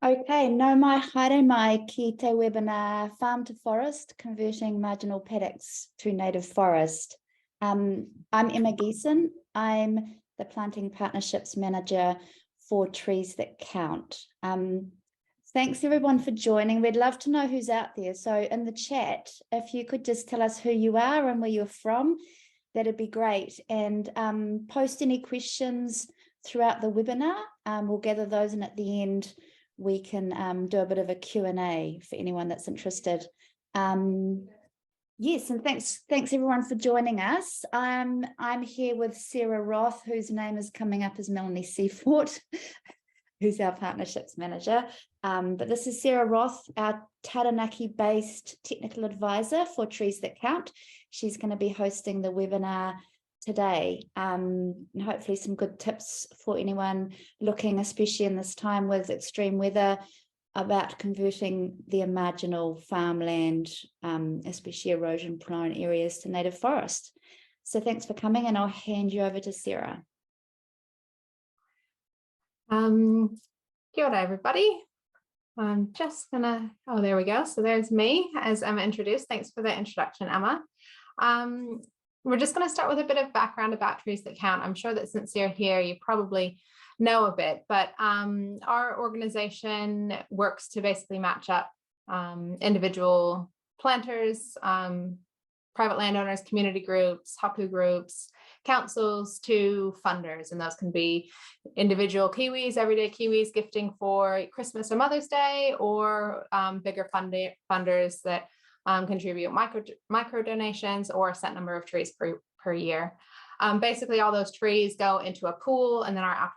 Okay, no mai haere mai ki te webinar Farm to Forest, Converting Marginal Paddocks to Native Forest. I'm Emma Geeson. I'm the Planting Partnerships Manager for Trees That Count. Thanks everyone for joining. We'd love to know who's out there. So in the chat, if you could just tell us who you are and where you're from, that'd be great. And post any questions throughout the webinar. We'll gather those, and at the end, we can do a bit of a Q&A for anyone that's interested. Yes, and thanks everyone for joining us. I'm here with Sarah Roth, whose name is coming up as Melanie Seafort, who's our partnerships manager. But this is Sarah Roth, our Taranaki-based technical advisor for Trees That Count. She's going to be hosting the webinar today, and hopefully some good tips for anyone looking, especially in this time with extreme weather, about converting their marginal farmland, especially erosion prone areas, to native forest. So thanks for coming, and I'll hand you over to Sarah. Kia ora, everybody. I'm just gonna, oh, there we go. So there's me, as Emma introduced. Thanks for the introduction, Emma. We're just going to start with a bit of background about Trees That Count. I'm sure that since you're here, you probably know a bit, but our organization works to basically match up individual planters, private landowners, community groups, hapu groups, councils to funders. And those can be individual Kiwis, everyday Kiwis gifting for Christmas or Mother's Day, or bigger funders that contribute micro donations or a set number of trees per year. Basically, all those trees go into a pool, and then our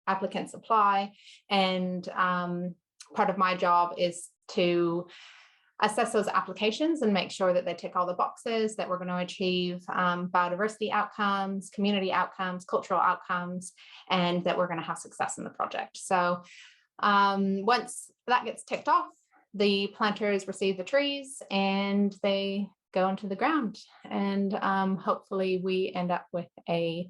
applicants apply. And part of my job is to assess those applications and make sure that they tick all the boxes, that we're going to achieve biodiversity outcomes, community outcomes, cultural outcomes, and that we're going to have success in the project. So once that gets ticked off, the planters receive the trees and they go into the ground, and hopefully we end up with a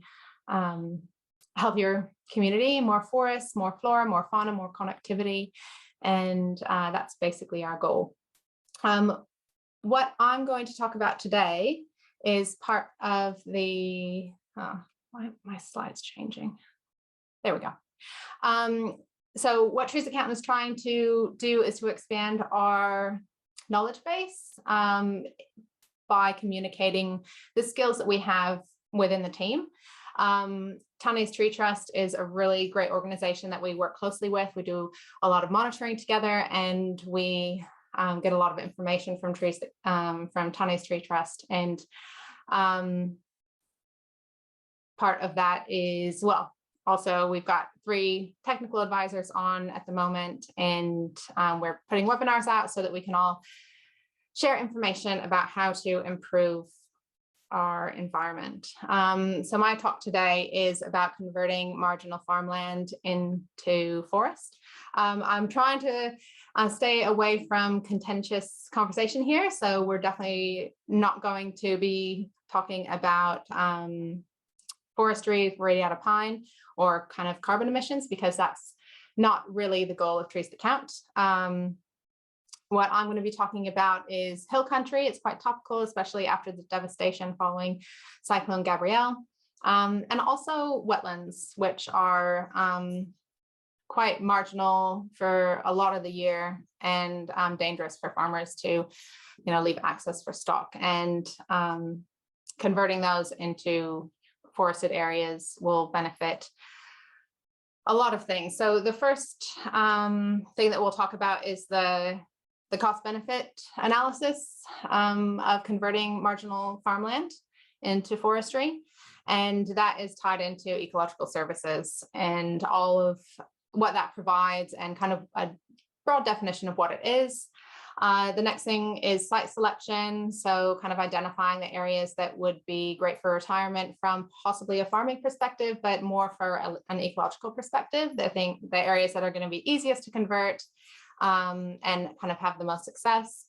healthier community, more forests, more flora, more fauna, more connectivity, and that's basically our goal. What I'm going to talk about today is part of the, my slide's changing. There we go. So what Trees That Count is trying to do is to expand our knowledge base by communicating the skills that we have within the team. Tane's Tree Trust is a really great organization that we work closely with. We do a lot of monitoring together, and we get a lot of information from from Tane's Tree Trust. And part of that is, well, also, we've got 3 technical advisors on at the moment, and we're putting webinars out so that we can all share information about how to improve our environment. So my talk today is about converting marginal farmland into forest. I'm trying to stay away from contentious conversation here, so we're definitely not going to be talking about forestry, radiata pine, or kind of carbon emissions, because that's not really the goal of Trees That Count. What I'm going to be talking about is hill country. It's quite topical, especially after the devastation following Cyclone Gabrielle, and also wetlands, which are quite marginal for a lot of the year, and dangerous for farmers to, leave access for stock. And converting those into forested areas will benefit a lot of things. So the first thing that we'll talk about is the cost benefit analysis of converting marginal farmland into forestry. And that is tied into ecological services and all of what that provides, and kind of a broad definition of what it is. The next thing is site selection. So kind of identifying the areas that would be great for retirement from possibly a farming perspective, but more for an ecological perspective. I think the areas that are going to be easiest to convert and kind of have the most success.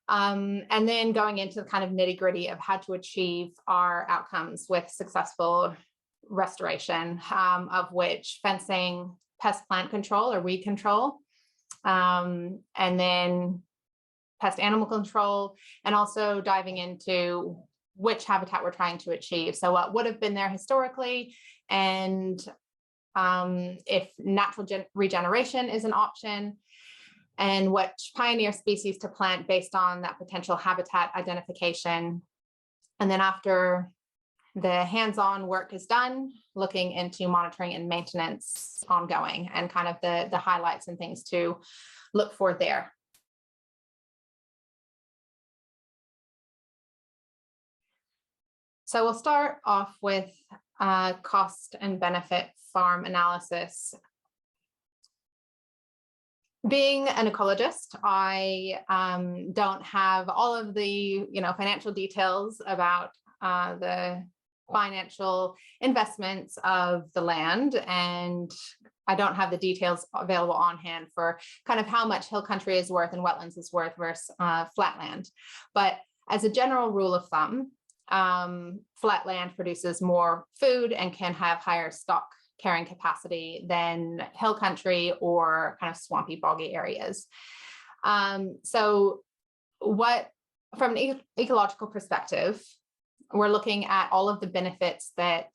And then going into the kind of nitty gritty of how to achieve our outcomes with successful restoration, of which fencing, pest plant control or weed control and then pest animal control, and also diving into which habitat we're trying to achieve. So what would have been there historically, and if natural regeneration is an option, and what pioneer species to plant based on that potential habitat identification. And then after the hands-on work is done, looking into monitoring and maintenance ongoing, and kind of the highlights and things to look for there. So we'll start off with cost and benefit farm analysis. Being an ecologist, I don't have all of the financial details about the financial investments of the land, and I don't have the details available on hand for kind of how much hill country is worth and wetlands is worth versus flat land. But as a general rule of thumb, flat land produces more food and can have higher stock carrying capacity than hill country or kind of swampy, boggy areas. So from an ecological perspective, we're looking at all of the benefits that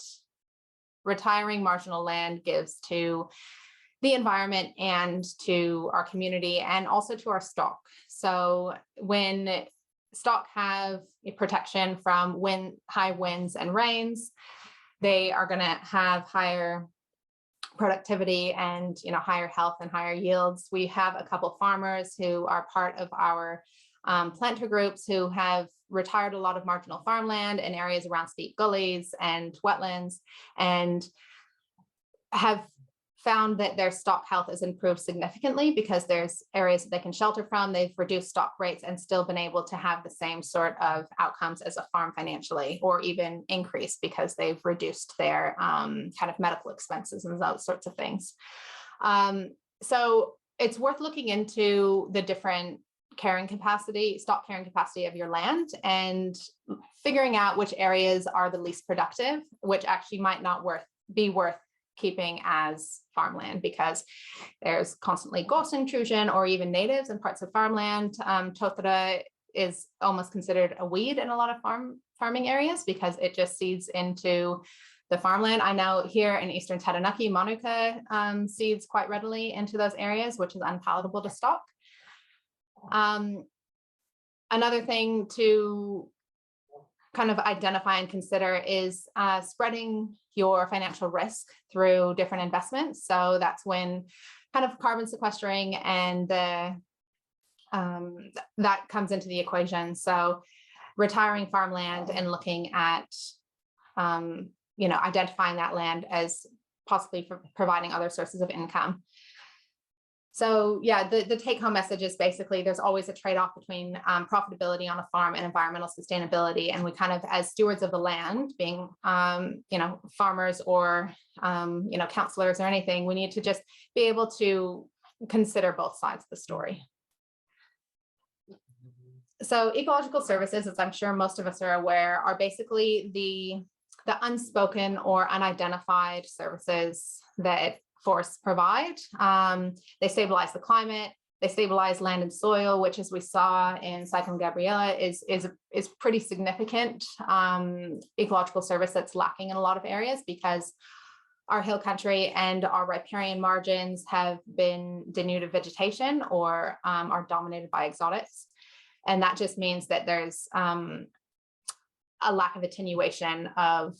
retiring marginal land gives to the environment and to our community, and also to our stock. So when stock have a protection from high winds and rains, they are going to have higher productivity and higher health and higher yields. We have a couple farmers who are part of our planter groups who have retired a lot of marginal farmland in areas around steep gullies and wetlands, and have found that their stock health has improved significantly because there's areas that they can shelter from. They've reduced stock rates and still been able to have the same sort of outcomes as a farm financially, or even increase because they've reduced their kind of medical expenses and those sorts of things. So it's worth looking into the different stock carrying capacity of your land, and figuring out which areas are the least productive, which actually might not be worth keeping as farmland, because there's constantly ghost intrusion or even natives in parts of farmland. Totara is almost considered a weed in a lot of farming areas because it just seeds into the farmland. I know here in Eastern Taranaki, manuka seeds quite readily into those areas, which is unpalatable to stock. Another thing to kind of identify and consider is spreading your financial risk through different investments. So that's when kind of carbon sequestering and that comes into the equation. So retiring farmland and looking at identifying that land as possibly providing other sources of income. So yeah, the take-home message is basically there's always a trade-off between profitability on a farm and environmental sustainability. And we kind of, as stewards of the land, being farmers or counselors or anything, we need to just be able to consider both sides of the story. So ecological services, as I'm sure most of us are aware, are basically the unspoken or unidentified services that forests provide. They stabilize the climate, they stabilize land and soil, which, as we saw in Cyclone Gabriella, is pretty significant ecological service that's lacking in a lot of areas, because our hill country and our riparian margins have been denuded of vegetation or are dominated by exotics. And that just means that there's a lack of attenuation of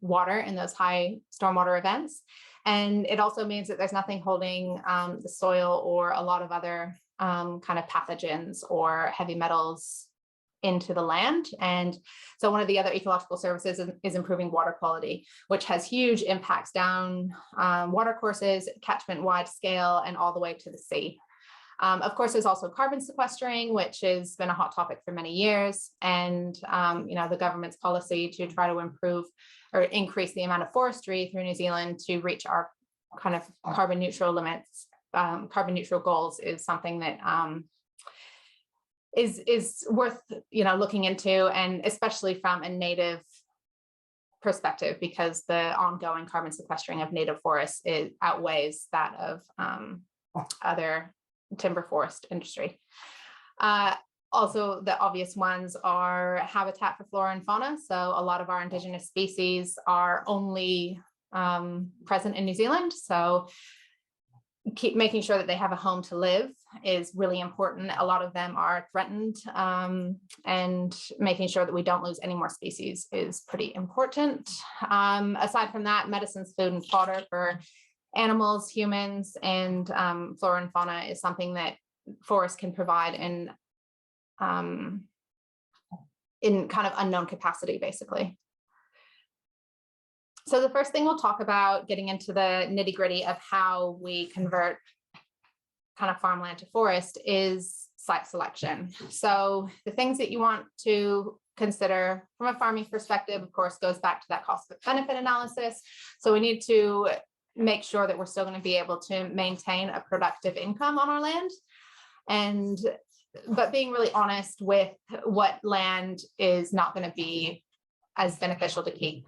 water in those high stormwater events. And it also means that there's nothing holding the soil or a lot of other kind of pathogens or heavy metals into the land. And so one of the other ecological services is improving water quality, which has huge impacts down water courses, catchment wide scale, and all the way to the sea. Of course, there's also carbon sequestering, which has been a hot topic for many years, and the government's policy to try to improve or increase the amount of forestry through New Zealand to reach our kind of carbon neutral limits, carbon neutral goals, is something that is worth looking into, and especially from a native perspective, because the ongoing carbon sequestering of native forests outweighs that of other timber forest industry. Also, the obvious ones are habitat for flora and fauna. So a lot of our indigenous species are only present in New Zealand. So keep making sure that they have a home to live is really important. A lot of them are threatened, and making sure that we don't lose any more species is pretty important. Aside from that, medicines, food, and fodder for animals, humans, and flora and fauna is something that forests can provide in kind of unknown capacity, basically. So the first thing we'll talk about, getting into the nitty-gritty of how we convert kind of farmland to forest, is site selection. So the things that you want to consider from a farming perspective, of course, goes back to that cost benefit analysis. So we need to make sure that we're still going to be able to maintain a productive income on our land, but being really honest with what land is not going to be as beneficial to keep.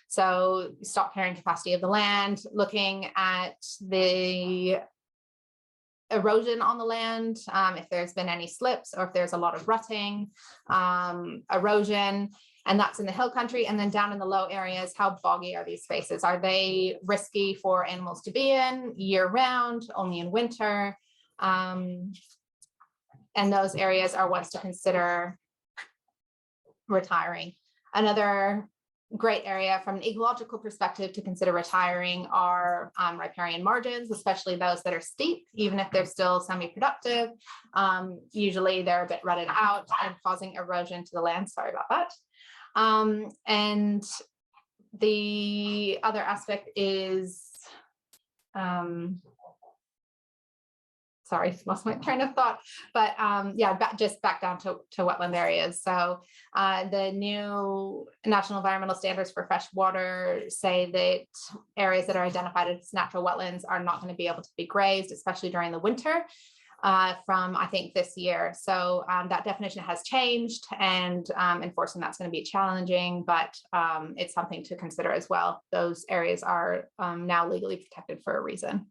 So stock carrying capacity of the land, looking at the erosion on the land, if there's been any slips or if there's a lot of rutting, erosion, and that's in the hill country. And then down in the low areas, how boggy are these spaces? Are they risky for animals to be in year round, only in winter? And those areas are ones to consider retiring. Another great area from an ecological perspective to consider retiring are riparian margins, especially those that are steep, even if they're still semi-productive. Usually they're a bit rutted out and causing erosion to the land. Sorry about that. And the other aspect is, sorry, lost my train of thought, but yeah, just back down to wetland areas. So the new National Environmental Standards for fresh water say that areas that are identified as natural wetlands are not going to be able to be grazed, especially during the winter, from I think this year. So that definition has changed, and enforcing that's going to be challenging, but it's something to consider as well. Those areas are now legally protected for a reason.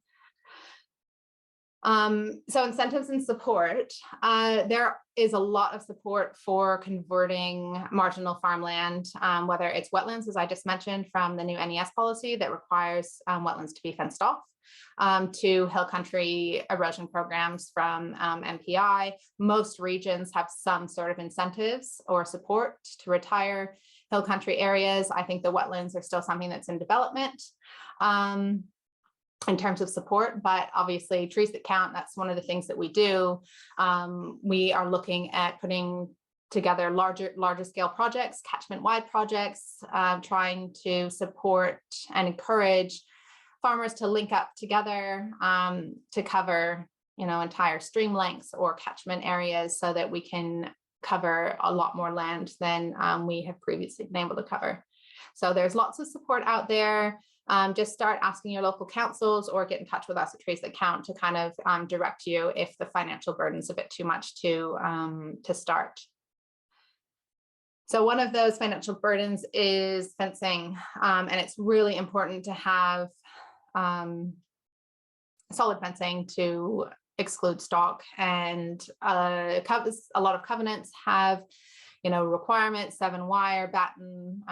So incentives and support, there is a lot of support for converting marginal farmland, whether it's wetlands, as I just mentioned, from the new NES policy that requires wetlands to be fenced off, to hill country erosion programs from MPI. Most regions have some sort of incentives or support to retire hill country areas. I think the wetlands are still something that's in development in terms of support, but obviously trees that count, that's one of the things that we do. We are looking at putting together larger scale projects, catchment wide projects, trying to support and encourage farmers to link up together to cover, entire stream lengths or catchment areas, so that we can cover a lot more land than we have previously been able to cover. So there's lots of support out there. Just start asking your local councils or get in touch with us at Trees That Count to kind of direct you if the financial burden's a bit too much to start. So one of those financial burdens is fencing, and it's really important to have solid fencing to exclude stock. And a lot of covenants have requirements, 7-wire, batten,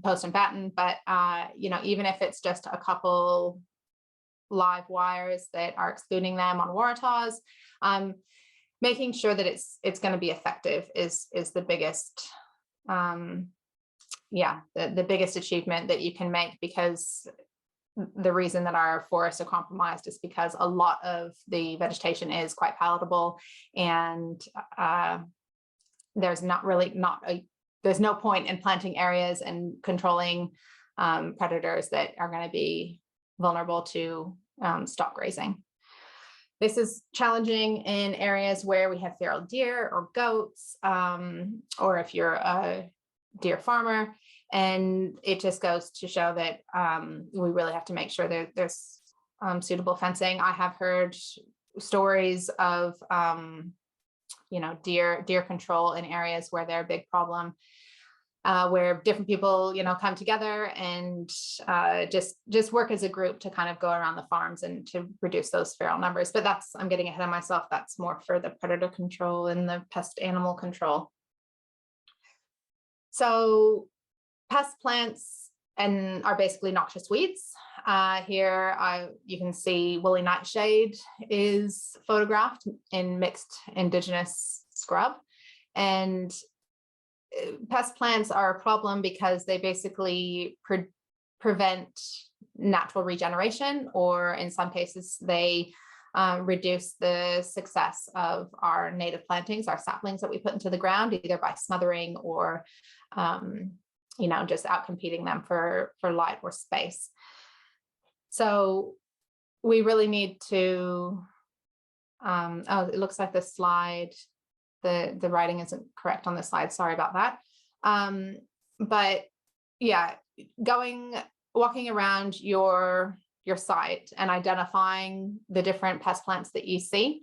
post and batten, but even if it's just a couple live wires that are excluding them on Waratahs, making sure that it's going to be effective is the biggest, the biggest achievement that you can make, because the reason that our forests are compromised is because a lot of the vegetation is quite palatable, and there's there's no point in planting areas and controlling predators that are going to be vulnerable to stock grazing. This is challenging in areas where we have feral deer or goats, or if you're a deer farmer, and it just goes to show that we really have to make sure that there's suitable fencing. I have heard stories of deer control in areas where they're a big problem. where different people, come together and just work as a group to kind of go around the farms and to reduce those feral numbers. But I'm getting ahead of myself. That's more for the predator control and the pest animal control. So pest plants are basically noxious weeds. Here you can see woolly nightshade is photographed in mixed indigenous scrub. And pest plants are a problem because they basically prevent natural regeneration, or in some cases they reduce the success of our native plantings, our saplings that we put into the ground, either by smothering or just outcompeting them for light or space. So we really need to, it looks like the slide, the writing isn't correct on the slide. Sorry about that. But yeah, walking around your site and identifying the different pest plants that you see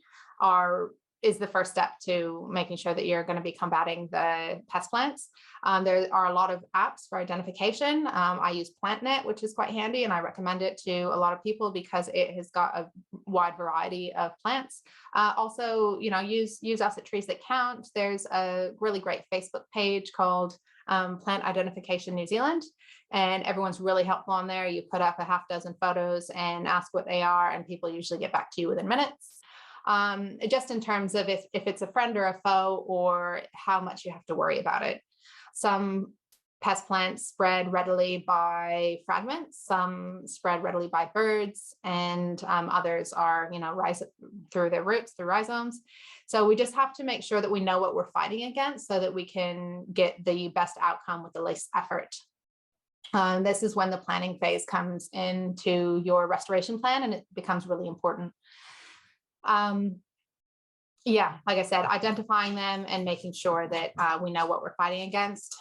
is the first step to making sure that you're going to be combating the pest plants. There are a lot of apps for identification. I use PlantNet, which is quite handy, and I recommend it to a lot of people because it has got a wide variety of plants. Also, use us at Trees That Count. There's a really great Facebook page called Plant Identification New Zealand, and everyone's really helpful on there. You put up a half dozen photos and ask what they are, and people usually get back to you within minutes. Just in terms of if it's a friend or a foe, or how much you have to worry about it. Some pest plants spread readily by fragments, some spread readily by birds, and others are, rise through their roots, through rhizomes. So we just have to make sure that we know what we're fighting against so that we can get the best outcome with the least effort. This is when the planning phase comes into your restoration plan, and it becomes really important. Yeah, like I said, identifying them and making sure that we know what we're fighting against.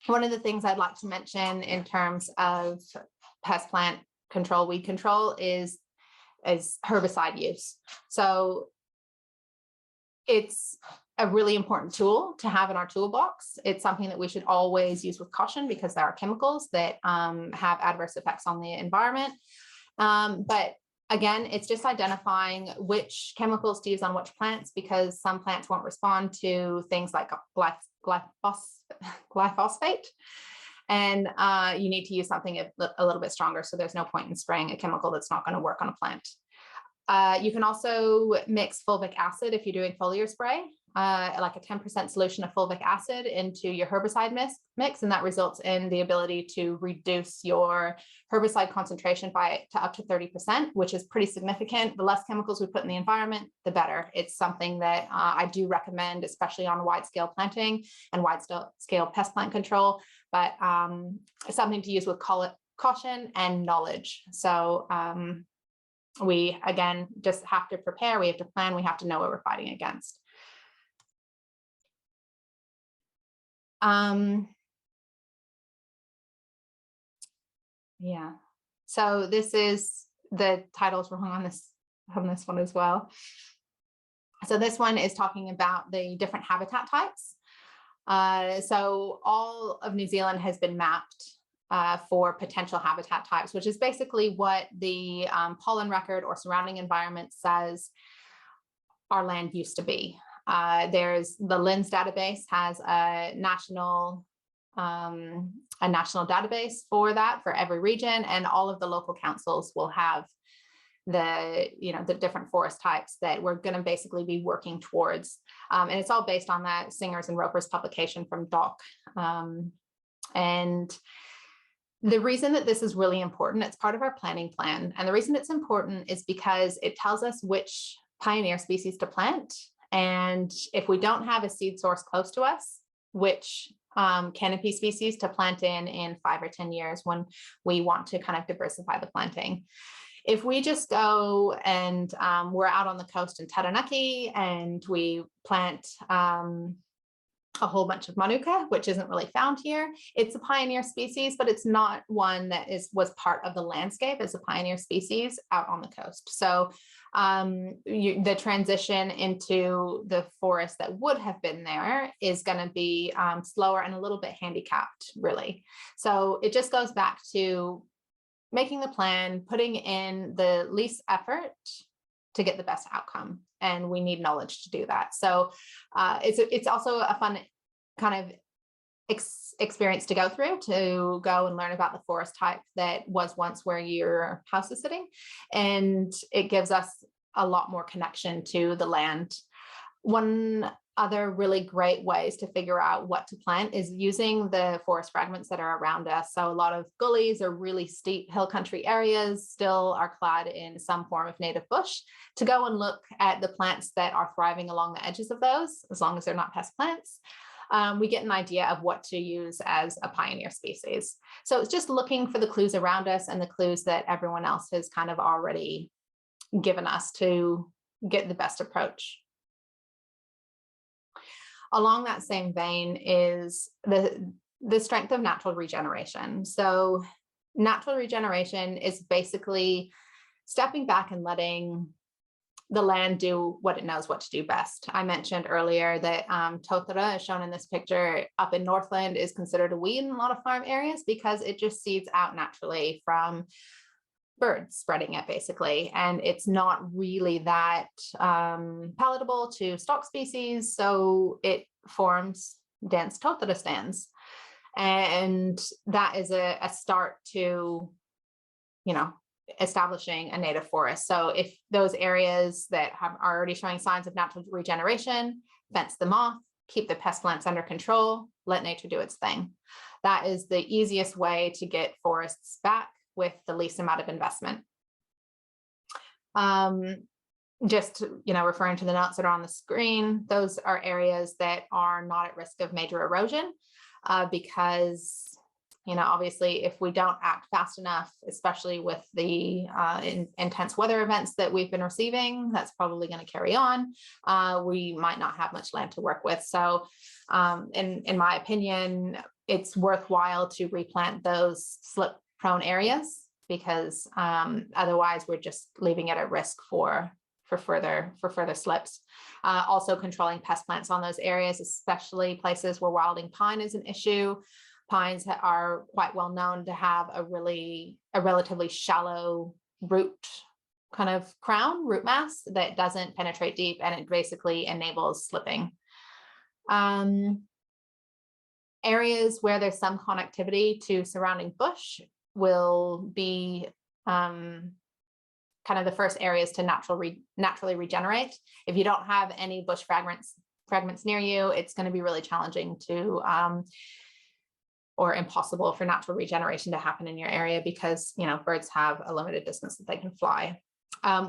One of the things I'd like to mention in terms of pest plant control, weed control, is herbicide use. So it's a really important tool to have in our toolbox. It's something that we should always use with caution because there are chemicals that have adverse effects on the environment. But again, it's just identifying which chemicals to use on which plants, because some plants won't respond to things like glyphosate. And you need to use something a little bit stronger. So there's no point in spraying a chemical that's not going to work on a plant. You can also mix fulvic acid if you're doing foliar spray, like a 10% solution of fulvic acid into your herbicide mix, and that results in the ability to reduce your herbicide concentration to up to 30%, which is pretty significant. The less chemicals we put in the environment, the better. It's something that I do recommend, especially on wide-scale planting and wide-scale pest plant control, but something to use with caution and knowledge. So we, again, just have to prepare, we have to plan, we have to know what we're fighting against. Yeah, so this is, the titles were hung on this one as well. So this one is talking about the different habitat types. So all of New Zealand has been mapped for potential habitat types, which is basically what the pollen record or surrounding environment says our land used to be. There's the LINS database has a national database for that for every region, and all of the local councils will have the different forest types that we're going to basically be working towards. And it's all based on that Singers and Ropers publication from DOC. And the reason that this is really important, it's part of our planning plan. And the reason it's important is because it tells us which pioneer species to plant. And if we don't have a seed source close to us, which canopy species to plant in 5 or 10 years when we want to kind of diversify the planting. If we just go and we're out on the coast in Taranaki and we plant a whole bunch of manuka, which isn't really found here. It's a pioneer species, but it's not one that was part of the landscape as a pioneer species out on the coast. So the transition into the forest that would have been there is going to be slower and a little bit handicapped, really. So it just goes back to making the plan, putting in the least effort to get the best outcome. And we need knowledge to do that. So it's also a fun kind of experience to go through, to go and learn about the forest type that was once where your house is sitting. And it gives us a lot more connection to the land. One other really great ways to figure out what to plant is using the forest fragments that are around us. So a lot of gullies or really steep hill country areas still are clad in some form of native bush, to go and look at the plants that are thriving along the edges of those, as long as they're not pest plants. We get an idea of what to use as a pioneer species. So it's just looking for the clues around us and the clues that everyone else has kind of already given us to get the best approach. Along that same vein is the strength of natural regeneration. So natural regeneration is basically stepping back and letting the land do what it knows what to do best. I mentioned earlier that totara, as shown in this picture, up in Northland is considered a weed in a lot of farm areas because it just seeds out naturally from birds spreading it, basically. And it's not really that palatable to stock species. So it forms dense totara stands. And that is a start to, establishing a native forest. So if those areas that are already showing signs of natural regeneration, fence them off, keep the pest plants under control, let nature do its thing. That is the easiest way to get forests back with the least amount of investment. Just, referring to the notes that are on the screen, those are areas that are not at risk of major erosion because, obviously if we don't act fast enough, especially with the intense weather events that we've been receiving, that's probably going to carry on. We might not have much land to work with. So in my opinion, it's worthwhile to replant those slip prone areas because otherwise we're just leaving it at risk for further slips. Also controlling pest plants on those areas, especially places where wilding pine is an issue. Pines are quite well known to have a relatively shallow root kind of crown, root mass that doesn't penetrate deep, and it basically enables slipping. Areas where there's some connectivity to surrounding bush will be kind of the first areas to naturally regenerate. If you don't have any bush fragments near you, it's going to be really challenging to or impossible for natural regeneration to happen in your area because birds have a limited distance that they can fly.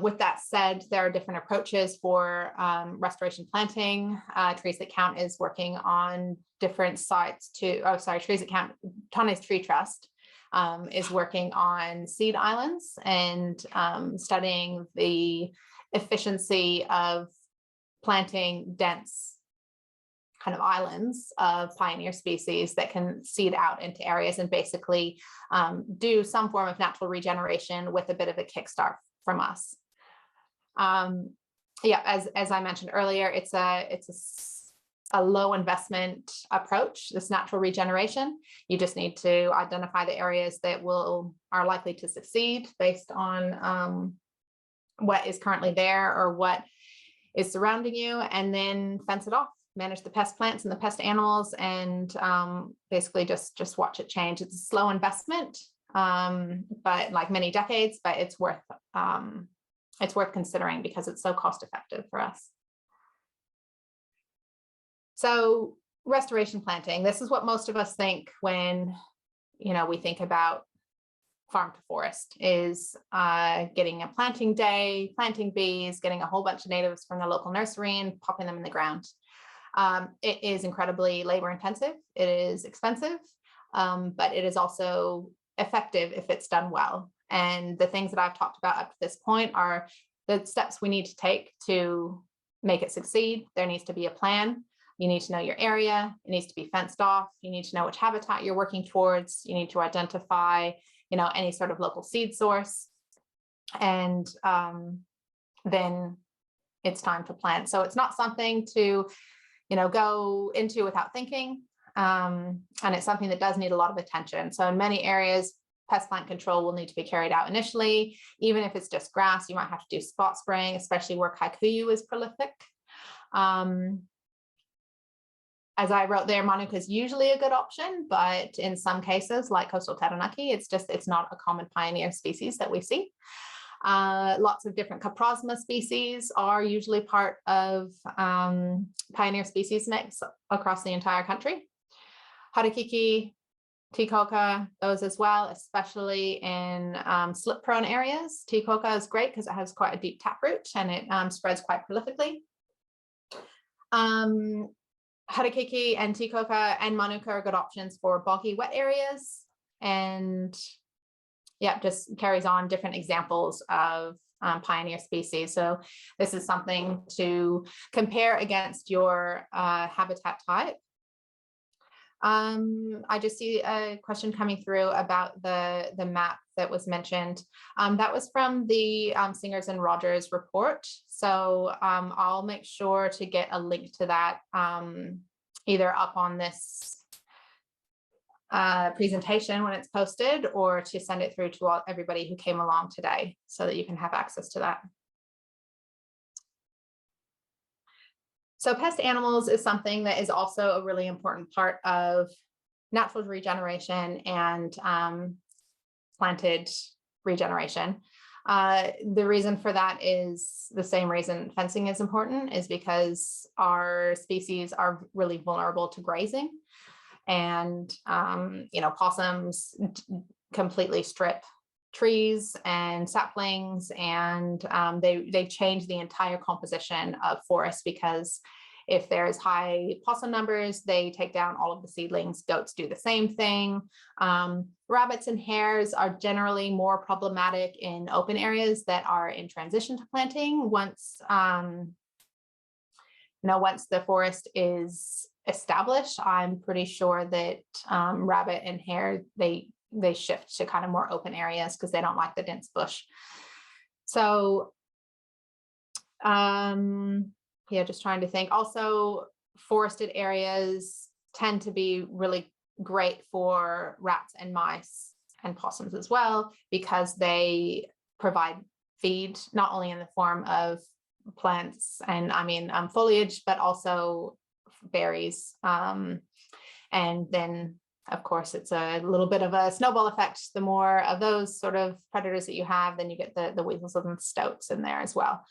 With that said, there are different approaches for restoration planting. Trees That Count is working on different sites Trees That Count, Tonne's Tree Trust is working on seed islands and studying the efficiency of planting dense kind of islands of pioneer species that can seed out into areas and basically do some form of natural regeneration with a bit of a kickstart from us. As I mentioned earlier, it's a low investment approach, this natural regeneration. You just need to identify the areas that are likely to succeed based on what is currently there or what is surrounding you, and then fence it off, manage the pest plants and the pest animals, and basically just watch it change. It's a slow investment, but like many decades, but it's worth considering because it's so cost effective for us. So restoration planting, this is what most of us think when, we think about farm to forest, is getting a planting day, planting bees, getting a whole bunch of natives from the local nursery and popping them in the ground. It is incredibly labor intensive. It is expensive, but it is also effective if it's done well. And the things that I've talked about up to this point are the steps we need to take to make it succeed. There needs to be a plan. You need to know your area. It needs to be fenced off. You need to know which habitat you're working towards. You need to identify, any sort of local seed source. And then it's time to plant. So it's not something to, go into without thinking. And it's something that does need a lot of attention. So in many areas, pest plant control will need to be carried out initially. Even if it's just grass, you might have to do spot spraying, especially where kikuyu is prolific. As I wrote there, manuka is usually a good option, but in some cases, like coastal Taranaki, it's not a common pioneer species that we see. Lots of different coprosma species are usually part of pioneer species mix across the entire country. Harakiki, Tikoka, those as well, especially in slip-prone areas. Tikoka is great because it has quite a deep taproot and it spreads quite prolifically. Harakiki and Tikoka and manuka are good options for boggy, wet areas. And yeah, just carries on different examples of pioneer species. So this is something to compare against your habitat type. I just see a question coming through about the map that was mentioned. That was from the Singers and Rogers report. So I'll make sure to get a link to that either up on this presentation when it's posted, or to send it through to everybody who came along today so that you can have access to that. So pest animals is something that is also a really important part of natural regeneration and planted regeneration. The reason for that is the same reason fencing is important, is because our species are really vulnerable to grazing. And, possums completely strip trees and saplings, and they change the entire composition of forests, because if there's high possum numbers, they take down all of the seedlings. Goats do the same thing. Rabbits and hares are generally more problematic in open areas that are in transition to planting. Once the forest is established, I'm pretty sure that rabbit and hare, they shift to kind of more open areas because they don't like the dense bush. So yeah, just trying to think. Also, forested areas tend to be really great for rats and mice and possums as well, because they provide feed, not only in the form of plants and foliage, but also berries. And then of course, it's a little bit of a snowball effect. The more of those sort of predators that you have, then you get the weasels and the stoats in there as well.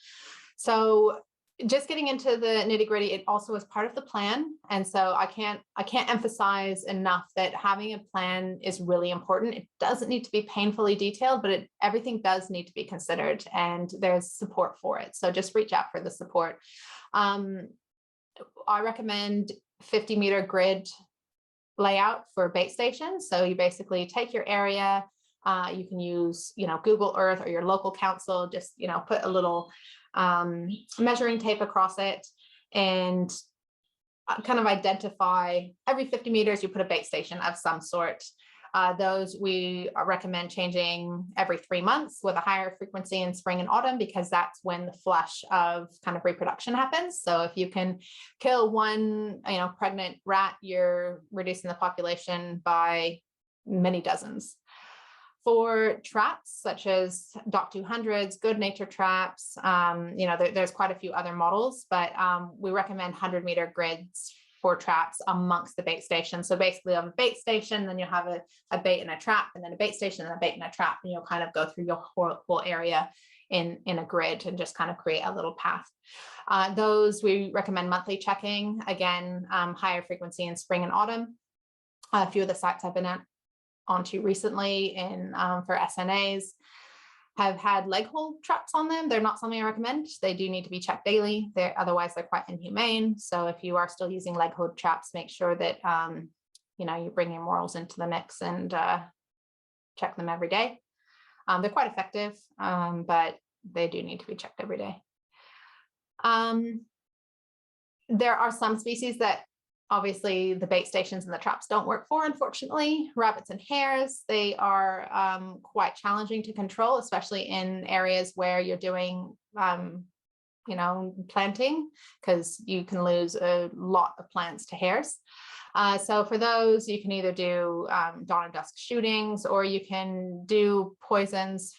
So just getting into the nitty gritty, it also is part of the plan. And so I can't emphasize enough that having a plan is really important. It doesn't need to be painfully detailed, but everything does need to be considered, and there's support for it. So just reach out for the support. I recommend 50-meter grid layout for bait stations. So you basically take your area, you can use, Google Earth or your local council, just, put a little measuring tape across it and kind of identify every 50 meters, you put a bait station of some sort. Those we recommend changing every 3 months with a higher frequency in spring and autumn, because that's when the flush of kind of reproduction happens. So if you can kill one, pregnant rat, you're reducing the population by many dozens. For traps such as Doc 200s, good nature traps, there's quite a few other models, but we recommend 100-meter grids for traps amongst the bait station. So basically on a bait station, then you'll have a bait and a trap, and then a bait station and a bait and a trap, and you'll kind of go through your whole area in a grid and just kind of create a little path. Those we recommend monthly checking, again, higher frequency in spring and autumn. A few of the sites I've been onto recently for SNAs have had leg hold traps on them. They're not something I recommend. They do need to be checked daily. Otherwise they're quite inhumane. So if you are still using leg hold traps, make sure that you bring your morals into the mix and check them every day. They're quite effective, but they do need to be checked every day. There are some species that obviously the bait stations and the traps don't work for, unfortunately. Rabbits and hares, they are quite challenging to control, especially in areas where you're doing, planting, because you can lose a lot of plants to hares. So for those, you can either do dawn and dusk shootings, or you can do poisons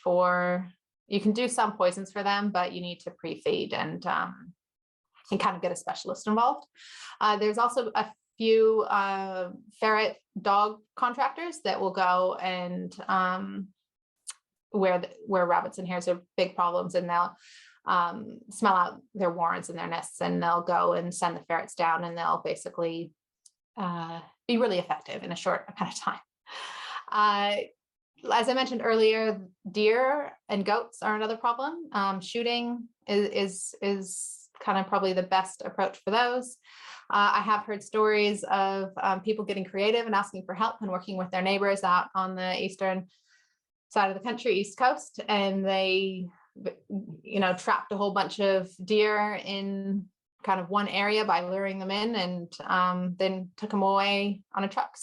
you can do some poisons for them, but you need to pre-feed and kind of get a specialist involved. There's also a few ferret dog contractors that will go and where rabbits and hares are big problems, and they'll smell out their warrens and their nests, and they'll go and send the ferrets down, and they'll basically be really effective in a short amount of time. As I mentioned earlier, deer and goats are another problem. Shooting is kind of probably the best approach for those. I have heard stories of people getting creative and asking for help and working with their neighbors out on the eastern side of the country, East Coast, and they, trapped a whole bunch of deer in kind of one area by luring them in, and then took them away on a truck.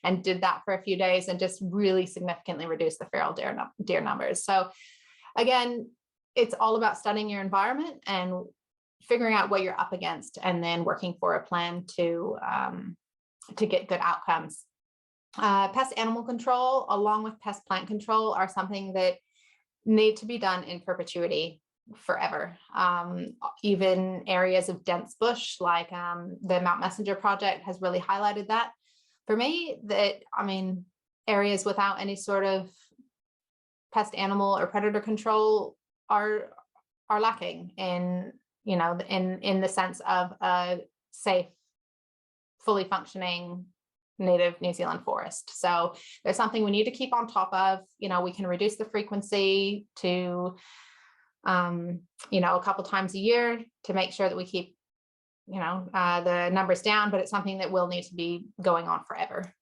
And did that for a few days and just really significantly reduced the feral deer numbers. So again, it's all about studying your environment and figuring out what you're up against, and then working for a plan to get good outcomes. Pest animal control along with pest plant control are something that need to be done in perpetuity, forever. Even areas of dense bush, like the Mount Messenger project has really highlighted that. For me, areas without any sort of pest animal or predator control are lacking in the sense of a safe, fully functioning native New Zealand forest. So there's something we need to keep on top of. We can reduce the frequency to a couple times a year to make sure that we keep the numbers down, but it's something that will need to be going on forever.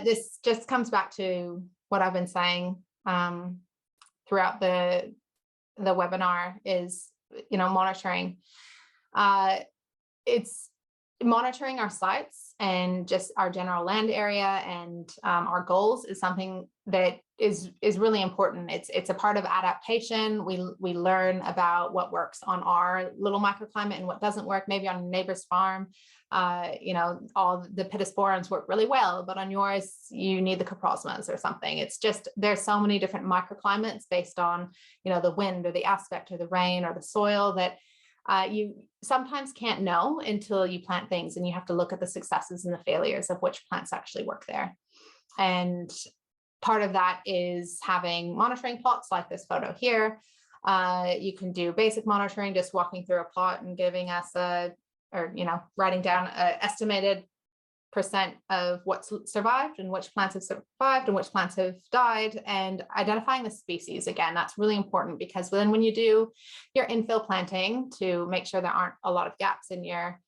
This just comes back to what I've been saying throughout the webinar is, monitoring. It's monitoring our sites and just our general land area and our goals is something that is really important. It's a part of adaptation. We learn about what works on our little microclimate and what doesn't work. Maybe on a neighbor's farm, all the pittosporums work really well, but on yours, you need the coprosmas or something. It's just, there's so many different microclimates based on, the wind or the aspect or the rain or the soil that you sometimes can't know until you plant things, and you have to look at the successes and the failures of which plants actually work there. And part of that is having monitoring plots like this photo here. You can do basic monitoring, just walking through a plot and giving us writing down an estimated percent of what's survived and which plants have survived and which plants have died, and identifying the species. Again, that's really important, because then when you do your infill planting to make sure there aren't a lot of gaps in your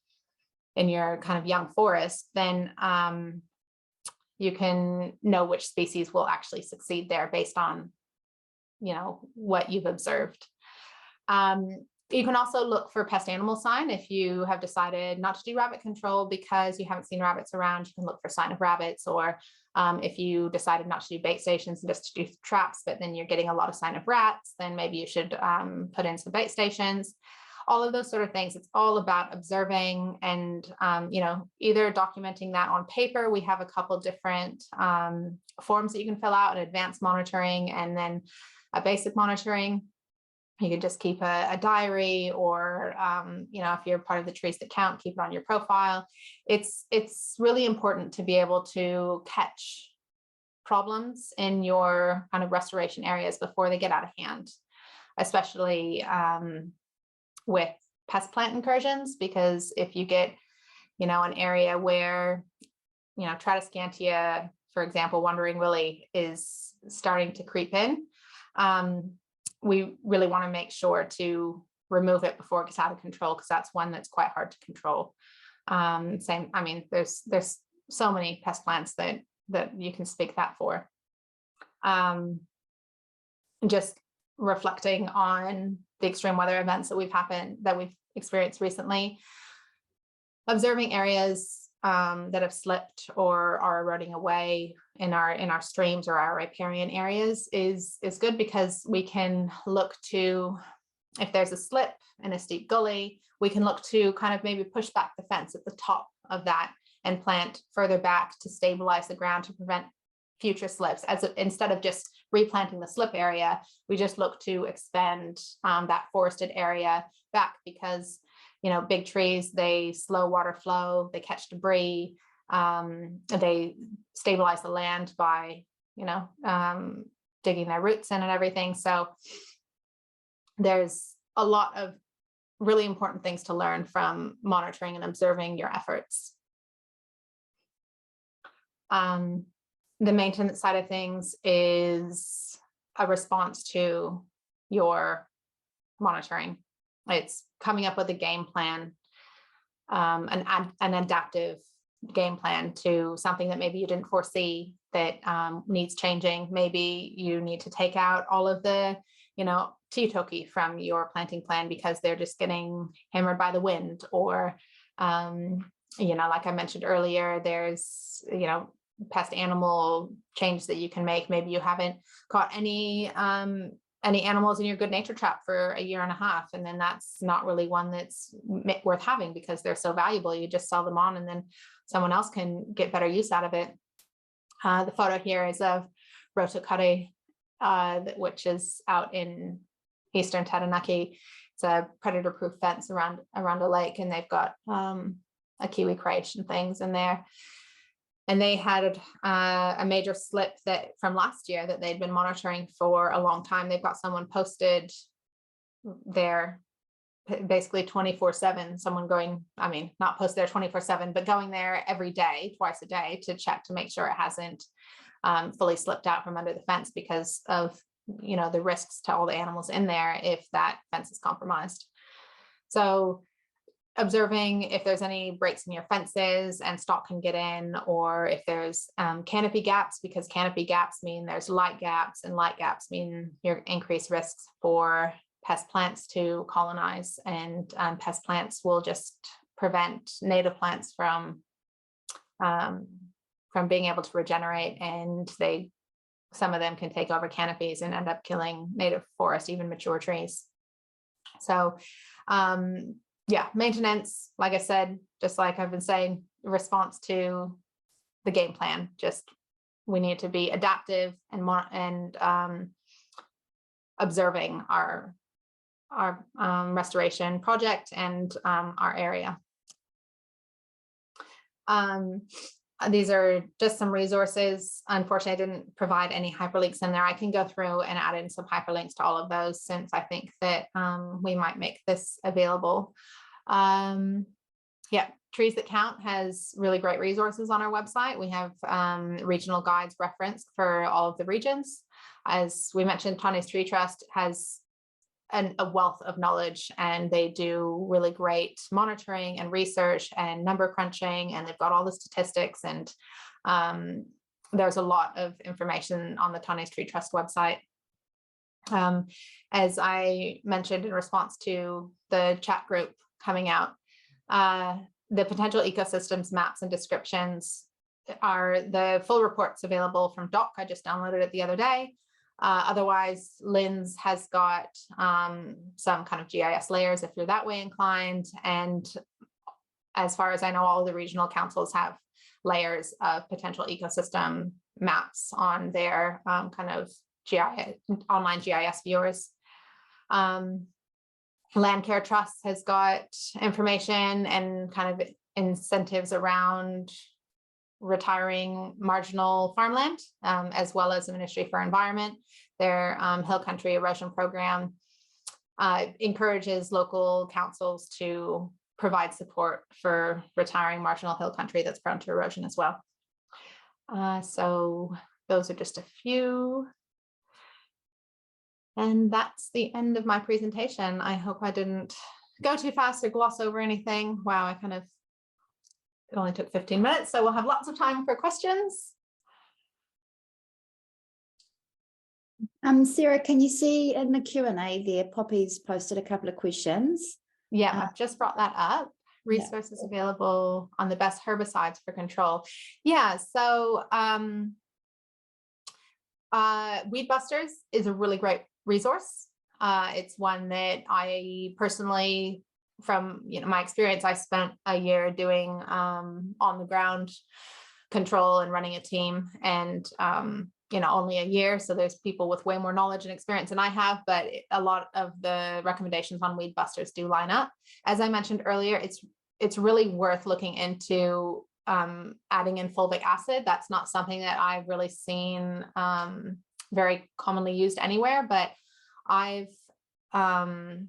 kind of young forest, then you can know which species will actually succeed there based on what you've observed. You can also look for pest animal sign. If you have decided not to do rabbit control because you haven't seen rabbits around, you can look for sign of rabbits. Or if you decided not to do bait stations and just to do traps, but then you're getting a lot of sign of rats, then maybe you should put in some bait stations. All of those sort of things. It's all about observing and, either documenting that on paper. We have a couple different forms that you can fill out: an advanced monitoring and then a basic monitoring. You can just keep a diary, or, if you're part of the Trees That Count, keep it on your profile. It's really important to be able to catch problems in your kind of restoration areas before they get out of hand, especially with pest plant incursions, because if you get, an area where, Tradescantia, for example, Wandering Willie is starting to creep in, we really want to make sure to remove it before it gets out of control, because that's one that's quite hard to control. There's so many pest plants that you can speak that for. Just reflecting on the extreme weather events that we've experienced recently, observing areas that have slipped or are eroding away in our streams or our riparian areas is good, because we can look to, if there's a slip in a steep gully, we can look to kind of maybe push back the fence at the top of that and plant further back to stabilize the ground to prevent future slips. Instead of just replanting the slip area, we just look to expand that forested area back, because big trees, they slow water flow, they catch debris, they stabilize the land by digging their roots in and everything. So there's a lot of really important things to learn from monitoring and observing your efforts. The maintenance side of things is a response to your monitoring. It's coming up with a game plan, an adaptive game plan to something that maybe you didn't foresee that needs changing. Maybe you need to take out all of the, teotoki from your planting plan because they're just getting hammered by the wind, or, like I mentioned earlier, there's, pest animal change that you can make. Maybe you haven't caught any animals in your good nature trap for a year and a half, and then that's not really one that's worth having because they're so valuable. You just sell them on and then someone else can get better use out of it. The photo here is of Roth, which is out in eastern Taranaki. It's a predator-proof fence around a lake, and they've got a kiwi creche and things in there. And they had a major slip from last year that they'd been monitoring for a long time. They've got someone posted there basically 24/7, someone going, not posted there 24/7, but going there every day, twice a day, to check to make sure it hasn't fully slipped out from under the fence because of, the risks to all the animals in there if that fence is compromised. So observing if there's any breaks in your fences and stock can get in, or if there's canopy gaps, because canopy gaps mean there's light gaps, and light gaps mean your increased risks for pest plants to colonize, and pest plants will just prevent native plants from being able to regenerate, and some of them can take over canopies and end up killing native forest, even mature trees. So maintenance, like I said, just like I've been saying, response to the game plan. Just we need to be adaptive and observing our restoration project and our area. These are just some resources. Unfortunately, I didn't provide any hyperlinks in there. I can go through and add in some hyperlinks to all of those, since I think that we might make this available. Trees That Count has really great resources on our website. We have regional guides referenced for all of the regions. As we mentioned, Tanya's Tree Trust has a wealth of knowledge, and they do really great monitoring and research and number crunching, and they've got all the statistics, and there's a lot of information on the Tanya's Tree Trust website. As I mentioned in response to the chat group coming out, the potential ecosystems maps and descriptions are the full reports available from Doc. I just downloaded it the other day. Otherwise, Lynn's has got some kind of GIS layers if you're that way inclined. And as far as I know, all the regional councils have layers of potential ecosystem maps on their kind of online GIS viewers. Land Care Trust has got information and kind of incentives around retiring marginal farmland, as well as the Ministry for Environment. Their Hill Country Erosion Program encourages local councils to provide support for retiring marginal hill country that's prone to erosion as well. So those are just a few. And that's the end of my presentation. I hope I didn't go too fast or gloss over anything. Wow, it only took 15 minutes, so we'll have lots of time for questions. Sarah, can you see in the Q&A there, Poppy's posted a couple of questions. Yeah, I've just brought that up. Resources available on the best herbicides for control. Yeah, so Weed Busters is a really great resource. It's one that I personally, from my experience, I spent a year doing on the ground control and running a team, and only a year, so there's people with way more knowledge and experience than I have, but a lot of the recommendations on Weed Busters do line up. As I mentioned earlier, it's really worth looking into adding in fulvic acid. That's not something that I've really seen very commonly used anywhere, but I've done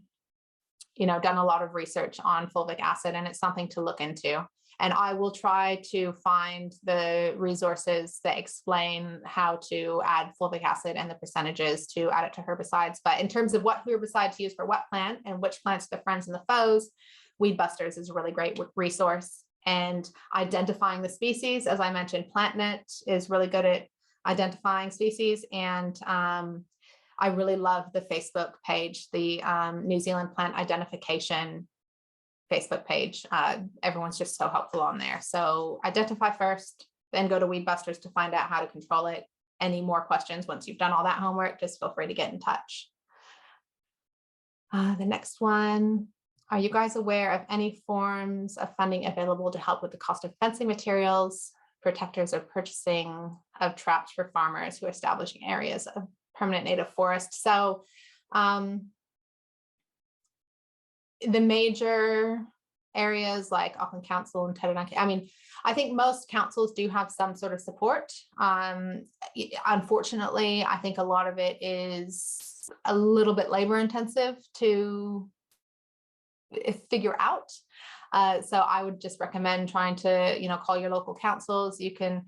a lot of research on fulvic acid, and it's something to look into. And I will try to find the resources that explain how to add fulvic acid and the percentages to add it to herbicides. But in terms of what herbicide to use for what plant and which plants are the friends and the foes, Weed Busters is a really great resource. And identifying the species, as I mentioned, PlantNet is really good at identifying species. And I really love the Facebook page, the New Zealand Plant Identification Facebook page. Everyone's just so helpful on there. So identify first, then go to Weed Busters to find out how to control it. Any more questions once you've done all that homework, just feel free to get in touch. The next one, are you guys aware of any forms of funding available to help with the cost of fencing materials, protectors, or purchasing of traps for farmers who are establishing areas of permanent native forest? So the major areas like Auckland Council and Taranaki, I think most councils do have some sort of support. Unfortunately, I think a lot of it is a little bit labor intensive to figure out. So I would just recommend trying to, call your local councils. You can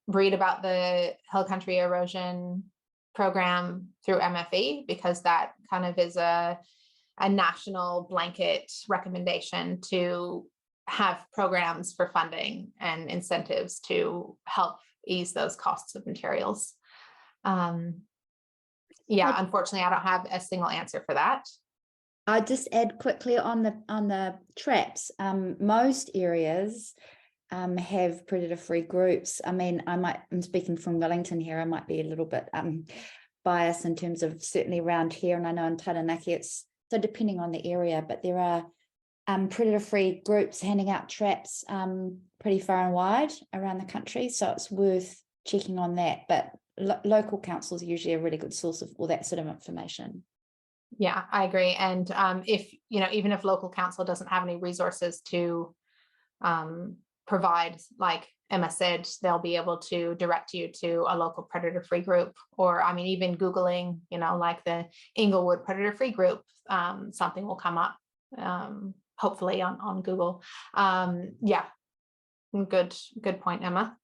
read about the Hill Country Erosion Program through MFE, because that kind of is a national blanket recommendation to have programs for funding and incentives to help ease those costs of materials. Unfortunately, I don't have a single answer for that. I'll just add quickly on the traps. Most areas have predator-free groups. I'm speaking from Wellington here. I might be a little bit biased in terms of certainly around here, and I know in Taranaki it's so depending on the area, but there are predator-free groups handing out traps pretty far and wide around the country. So it's worth checking on that. But local councils are usually a really good source of all that sort of information. Yeah, I agree. And if, even if local council doesn't have any resources to provide, like Emma said, they'll be able to direct you to a local predator-free group, or even Googling, like the Inglewood predator-free group, something will come up, hopefully on Google. Yeah, good point, Emma.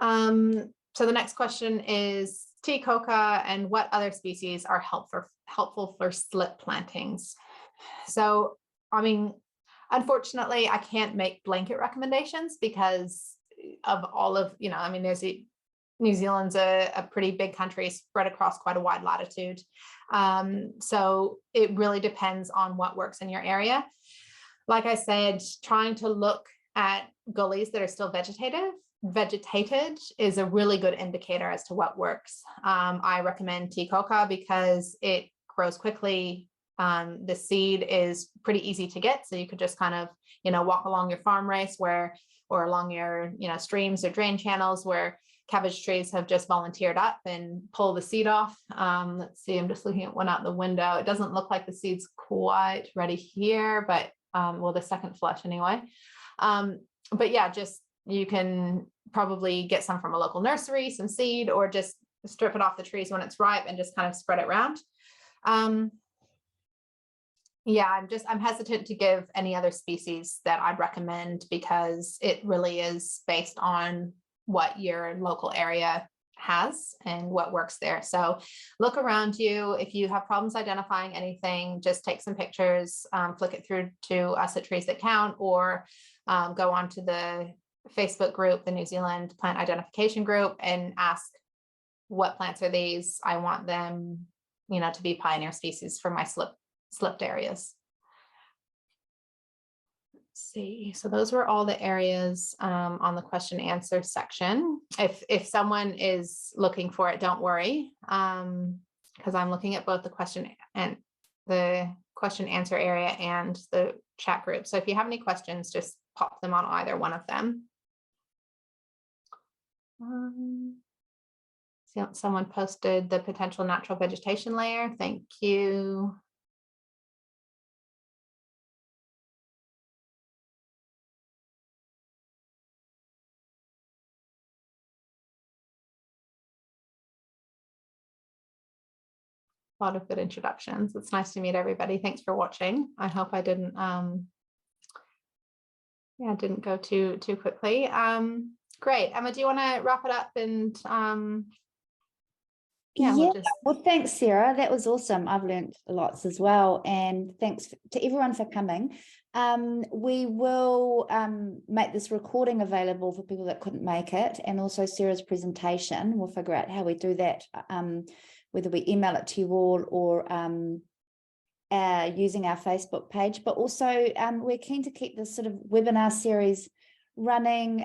So the next question is tea coca and what other species are helpful for slip plantings. So, unfortunately, I can't make blanket recommendations because of all of, there's New Zealand's a pretty big country spread across quite a wide latitude. So it really depends on what works in your area. Like I said, trying to look at gullies that are still vegetated is a really good indicator as to what works. I recommend tea coca because it grows quickly. The seed is pretty easy to get, so you could just kind of walk along your farm race or along your streams or drain channels where cabbage trees have just volunteered up and pull the seed off. Let's see, I'm just looking at one out the window. It doesn't look like the seed's quite ready here, but the second flush anyway. But yeah, just you can probably get some from a local nursery, some seed, or just strip it off the trees when it's ripe and just kind of spread it around. Yeah, I'm hesitant to give any other species that I'd recommend because it really is based on what your local area has and what works there. So look around you. If you have problems identifying anything, just take some pictures, flick it through to us at Trees That Count, or go onto the Facebook group, the New Zealand Plant Identification group, and ask what plants are these? I want them, you know, to be pioneer species for my slipped areas. Let's see, so those were all the areas on the question answer section. If someone is looking for it, don't worry, because I'm looking at both the question answer area and the chat group. So if you have any questions, just pop them on either one of them. So someone posted the potential natural vegetation layer. Thank you. A lot of good introductions. It's nice to meet everybody. Thanks for watching. I hope I didn't didn't go too quickly. Great. Emma, do you want to wrap it up and well, thanks, Sarah. That was awesome. I've learned lots as well. And thanks to everyone for coming. We will make this recording available for people that couldn't make it, and also Sarah's presentation. We'll figure out how we do that, whether we email it to you all or using our Facebook page. But also we're keen to keep this sort of webinar series running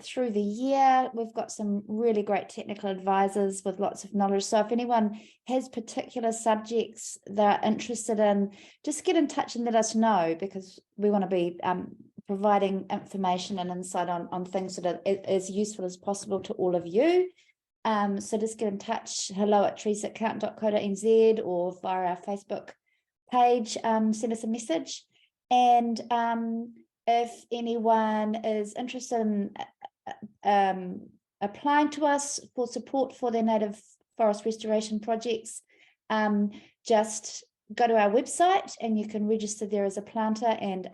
through the year. We've got some really great technical advisors with lots of knowledge. So if anyone has particular subjects they're interested in, just get in touch and let us know, because we want to be providing information and insight on things that are as useful as possible to all of you. So just get in touch, hello@treesaccount.co.nz, or via our Facebook page, send us a message. And if anyone is interested in applying to us for support for their native forest restoration projects, just go to our website and you can register there as a planter and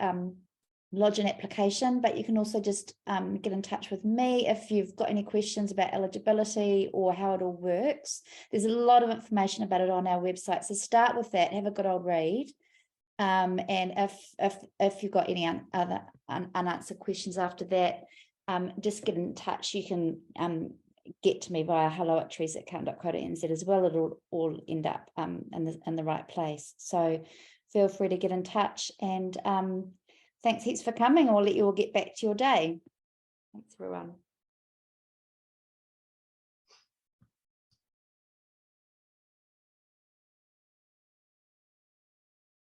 lodge an application. But you can also just get in touch with me if you've got any questions about eligibility or how it all works. There's a lot of information about it on our website, so start with that, have a good old read. And if you've got any other unanswered questions after that, just get in touch. You can get to me via hello@treesaccount.co.nz as well. It'll all end up in the right place. So feel free to get in touch. And thanks heaps for coming. I'll let you all get back to your day. Thanks, everyone.